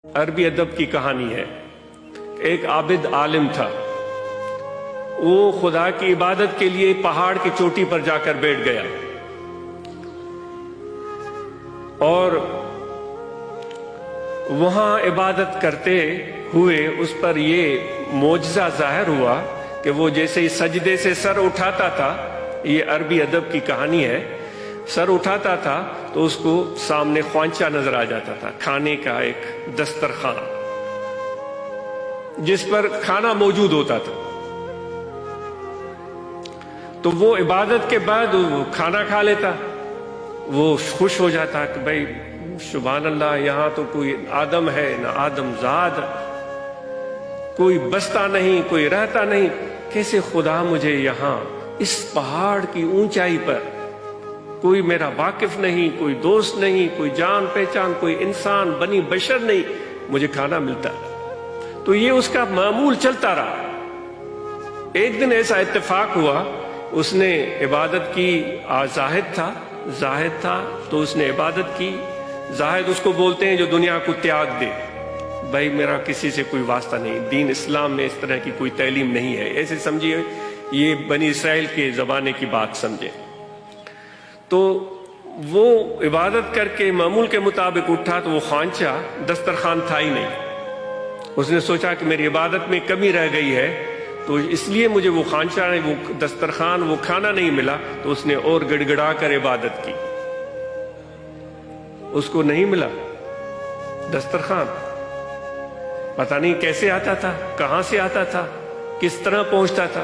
عربی ادب کی کہانی ہے۔ ایک عابد عالم تھا، وہ خدا کی عبادت کے لیے پہاڑ کی چوٹی پر جا کر بیٹھ گیا اور وہاں عبادت کرتے ہوئے اس پر یہ معجزہ ظاہر ہوا کہ وہ جیسے ہی سجدے سے سر اٹھاتا تھا، یہ عربی ادب کی کہانی ہے، سر اٹھاتا تھا تو اس کو سامنے خوانچہ نظر آ جاتا تھا، کھانے کا ایک دسترخوان جس پر کھانا موجود ہوتا تھا۔ تو وہ عبادت کے بعد وہ کھانا کھا لیتا، وہ خوش ہو جاتا کہ بھائی سبحان اللہ، یہاں تو کوئی آدم ہے نہ آدم زاد، کوئی بستا نہیں، کوئی رہتا نہیں، کیسے خدا مجھے یہاں اس پہاڑ کی اونچائی پر، کوئی میرا واقف نہیں، کوئی دوست نہیں، کوئی جان پہچان، کوئی انسان بنی بشر نہیں، مجھے کھانا ملتا۔ تو یہ اس کا معمول چلتا رہا۔ ایک دن ایسا اتفاق ہوا، اس نے عبادت کی، زاہد تھا تو اس نے عبادت کی۔ زاہد اس کو بولتے ہیں جو دنیا کو تیاگ دے، بھائی میرا کسی سے کوئی واسطہ نہیں، دین اسلام میں اس طرح کی کوئی تعلیم نہیں ہے، ایسے سمجھیے یہ بنی اسرائیل کے زمانے کی بات سمجھے۔ تو وہ عبادت کر کے معمول کے مطابق اٹھا تو وہ خوانچہ دسترخوان تھا ہی نہیں۔ اس نے سوچا کہ میری عبادت میں کمی رہ گئی ہے، تو اس لیے مجھے وہ خوانچہ، وہ دسترخوان، وہ کھانا نہیں ملا، تو اس نے اور گڑ گڑا کر عبادت کی۔ اس کو نہیں ملا دسترخوان، پتہ نہیں کیسے آتا تھا، کہاں سے آتا تھا، کس طرح پہنچتا تھا۔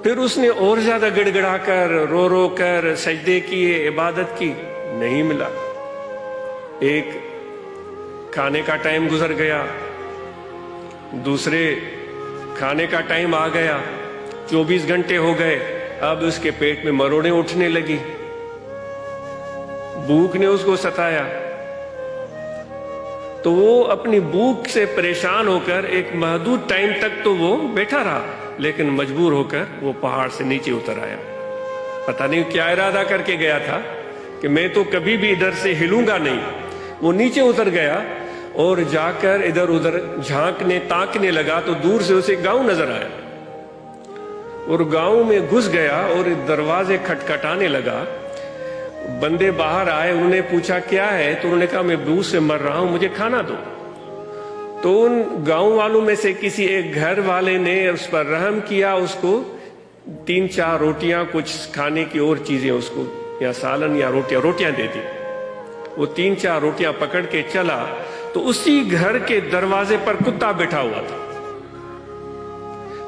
پھر اس نے اور زیادہ گڑ گڑا کر، رو رو کر سجدے کیے، عبادت کی، نہیں ملا۔ ایک کھانے کا ٹائم گزر گیا، دوسرے کھانے کا ٹائم آ گیا، 24 گھنٹے ہو گئے، اب اس کے پیٹ میں مروڑیں اٹھنے لگی، بھوک نے اس کو ستایا۔ تو وہ اپنی بھوک سے پریشان ہو کر ایک محدود ٹائم تک تو وہ بیٹھا رہا، لیکن مجبور ہو کر وہ پہاڑ سے نیچے اتر آیا۔ پتہ نہیں کیا ارادہ کر کے گیا تھا کہ میں تو کبھی بھی ادھر سے ہلوں گا نہیں۔ وہ نیچے اتر گیا اور جا کر ادھر ادھر جھانکنے تاکنے لگا تو دور سے اسے گاؤں نظر آیا، اور گاؤں میں گھس گیا اور دروازے کھٹکھٹانے لگا۔ بندے باہر آئے، انہوں نے پوچھا کیا ہے، تو انہوں نے کہا میں بھوک سے مر رہا ہوں، مجھے کھانا دو۔ تو ان گاؤں والوں میں سے کسی ایک گھر والے نے اس پر رحم کیا، اس کو 3-4 روٹیاں، کچھ کھانے کی اور چیزیں اس کو، یا سالن یا روٹیاں دے دی۔ وہ 3-4 روٹیاں پکڑ کے چلا تو اسی گھر کے دروازے پر کتا بیٹھا ہوا تھا۔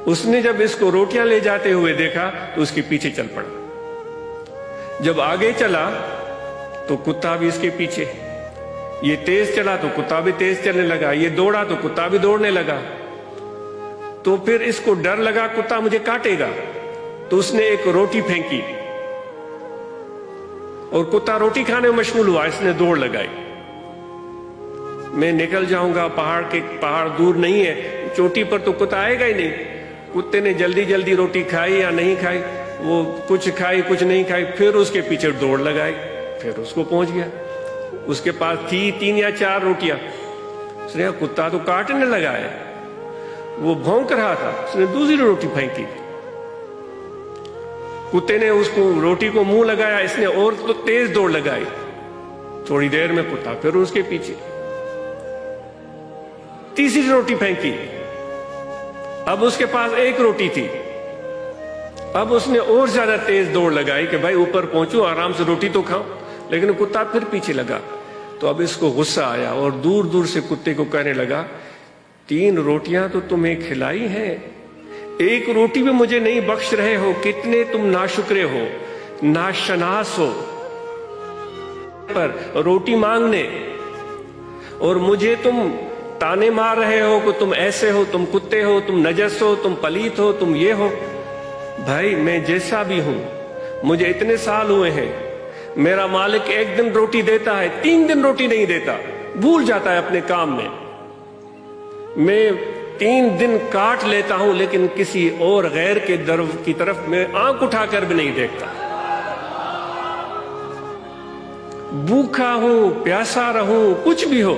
اس نے جب اس کو روٹیاں لے جاتے ہوئے دیکھا تو اس کے پیچھے چل پڑا۔ جب آگے چلا تو کتا بھی اس کے پیچھے، یہ تیز چلا تو کتا بھی تیز چلنے لگا، یہ دوڑا تو کتا بھی دوڑنے لگا۔ تو پھر اس کو ڈر لگا کتا مجھے کاٹے گا، تو اس نے ایک روٹی پھینکی اور کتا روٹی کھانے میں مشغول ہوا، اس نے دوڑ لگائی، میں نکل جاؤں گا، پہاڑ دور نہیں ہے، چوٹی پر تو کتا آئے گا ہی نہیں۔ کتے نے جلدی جلدی روٹی کھائی یا نہیں کھائی، وہ کچھ کھائی کچھ نہیں کھائی، پھر اس کے پیچھے دوڑ لگائی، پھر اس کو پہنچ گیا۔ اس کے پاس تھی 3 یا 4 روٹیاں، اس نے کہا کتا تو کاٹنے لگا ہے، وہ بھونک رہا تھا، اس نے دوسری روٹی پھینکی، کتے نے اس کو روٹی کو منہ لگایا، اس نے اور تو تیز دوڑ لگائی، تھوڑی دیر میں کتا پھر اس کے پیچھے، تیسری روٹی پھینکی، اب اس کے پاس 1 روٹی تھی، اب اس نے اور زیادہ تیز دوڑ لگائی کہ بھائی اوپر پہنچوں، آرام سے روٹی تو کھاؤں، لیکن کتا پھر پیچھے لگا۔ تو اب اس کو غصہ آیا اور دور دور سے کتے کو کہنے لگا 3 روٹیاں تو تمہیں کھلائی ہیں، 1 روٹی بھی مجھے نہیں بخش رہے ہو، کتنے تم ناشکرے ہو، ناشناس ہو، پر روٹی مانگنے، اور مجھے تم تانے مار رہے ہو کہ تم ایسے ہو، تم کتے ہو، تم نجس ہو، تم پلیت ہو، تم یہ ہو۔ بھائی میں جیسا بھی ہوں، مجھے اتنے سال ہوئے ہیں، میرا مالک 1 دن روٹی دیتا ہے، 3 دن روٹی نہیں دیتا، بھول جاتا ہے اپنے کام میں 3 دن کاٹ لیتا ہوں، لیکن کسی اور غیر کے در کی طرف میں آنکھ اٹھا کر بھی نہیں دیکھتا۔ بھوکا ہوں، پیاسا رہوں، کچھ بھی ہو،